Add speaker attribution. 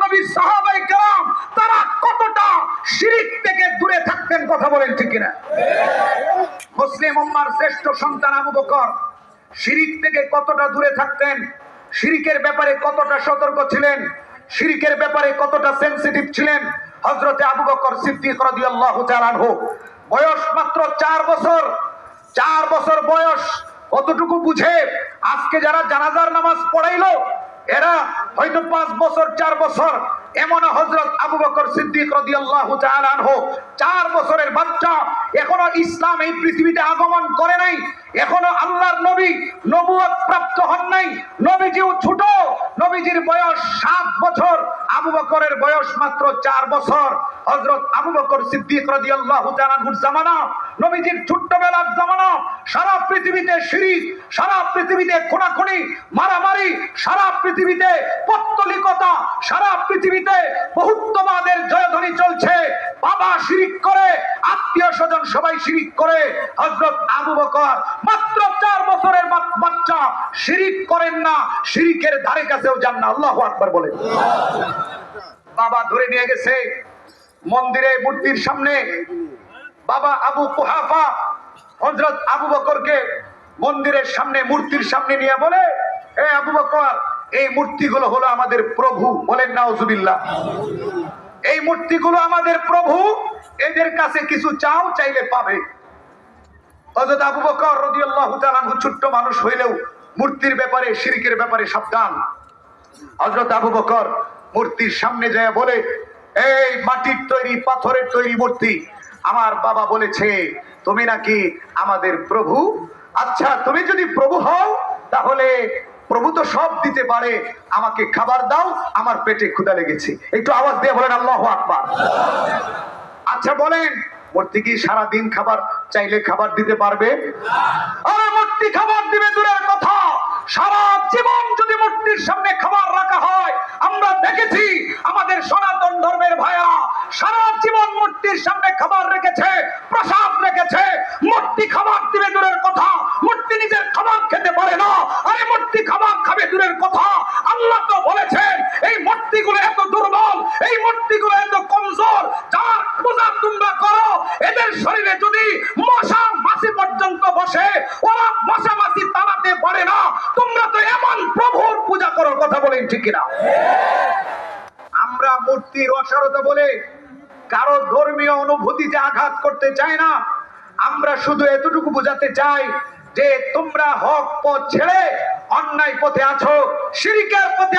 Speaker 1: নবীর সাহাবায়ে কেরাম তারা কতটা শিরক থেকে দূরে থাকতেন, কথা বলেন ঠিক কিনা? মুসলিম উম্মার শ্রেষ্ঠ সন্তান আবু বকর শিরক থেকে কতটা দূরে থাকতেন, শিরকের ব্যাপারে কতটা সতর্ক ছিলেন, শিরকের ব্যাপারে কতটা সেনসিটিভ ছিলেন। হযরতে আবু বকর সিদ্দিক রাদিয়াল্লাহু তাআলা আনহু বয়স মাত্র 4 বছর। 4 বছর বয়স, কতটুকু বুঝে আজকে যারা জানাজার নামাজ পড়াইলো এরা হয়তো 5 বছর 4 বছর। এমন হযরত আবু বকর সিদ্দিক রাদিয়াল্লাহু তাআলা আনহু 4 বছরের বাচ্চা, এখনো ইসলাম এই পৃথিবীতে আগমন করে নাই, এখনো আল্লাহর নবী নবুয়ত প্রাপ্ত হন নাই, নবীজিও ছোট, নবীজির বয়স 7 বছর, আবু বকরের বয়স মাত্র 4 বছর। হযরত আবু বকর সিদ্দিক রাদিয়াল্লাহু তাআলা আনহুর জামানা, নবীজির ছোট্টবেলার জামানা, সারা পৃথিবীতে শিরক, সারা পৃথিবীতে খুনাখুনি মারামারি, সারা পৃথিবীতে পত্তলিকতা, সারা পৃথিবীতে বহুত্ববাদের জয়ধ্বনি চলছে। বাবা শিরক করে, আত্মীয় স্বজন সবাই শিরক করে। হযরত আবু বকর মাত্র 4 বছরের বাচ্চা, শিরক করেন না, শিরকের ধারে কাছেও যান না। আল্লাহু আকবার বলেন। বাবা ধরে নিয়ে গেছে মন্দিরে মূর্তির সামনে। বাবা আবু কুহাফা হযরত আবু বকরকে মন্দিরের সামনে মূর্তির সামনে নিয়ে বলে, হে আবু বকর, এই মূর্তিগুলো হলো আমাদের প্রভু। বলেন নাউজুবিল্লাহ। এই মূর্তিগুলো আমাদের প্রভু, এদের কাছে কিছু চাও, চাইলে পাবে। হযরত আবু বকর রাদিয়াল্লাহু তাআলা আনহু ছোট্ট মানুষ হইলেও মূর্তির ব্যাপারে, শিরকের ব্যাপারে সাবধান। হযরত আবু বকর মূর্তির সামনে যায় বলে, এই মাটির তৈরি, পাথরের তৈরি মূর্তি, আমার বাবা বলেছে তুমি নাকি আমাদের প্রভু। আচ্ছা, তুমি যদি প্রভু হও তাহলে প্রভু তো সব দিতে পারে, আমাকে খাবার দাও, আমার পেটে ক্ষুধা লেগেছে। একটু আওয়াজ দিয়ে বলেন আল্লাহু আকবার। আচ্ছা বলেন, মূর্তি কি সারা দিন খাবার চাইলে খাবার দিতে পারবে? আরে মূর্তি খাবার দিবে দূরের কথা, সারা জীবন যদি মূর্তির সামনে খাবার রাখা হয়, আমরা দেখেছি আমাদের সনাতন ধর্মের ভাইয়া সারা জীবন মূর্তির সামনে খাবার রেখেছে, প্রসাদ রেখেছে। মূর্তি খাবার দিবে দূরের কথা, মূর্তি নিজের খাবার খেতে পারে না। আরে মূর্তি খাবার খাবে দূরের কথা, আল্লাহ তো বলেছেন এই মূর্তিগুলো এত দুর্বল, এই মূর্তিগুলো এত কমজোর, যার পূজা তোমরা করো এদের শরীরে যদি মশা মাছি পর্যন্ত বসে, ওরা মশা মাছি তাড়াতে পারে না। তোমরা তো এমন প্রভুর পূজা করো, কথা বলেন ঠিক কিনা? আমরা মূর্তির অসারতা বলে কারো ধর্মীয় অনুভূতিতে আঘাত করতে চাই না। আমরা শুধু এতটুকু বোঝাতে চাই যে তোমরা হক পথ ছেড়ে অন্যায় পথে আছো, শিরকের পথে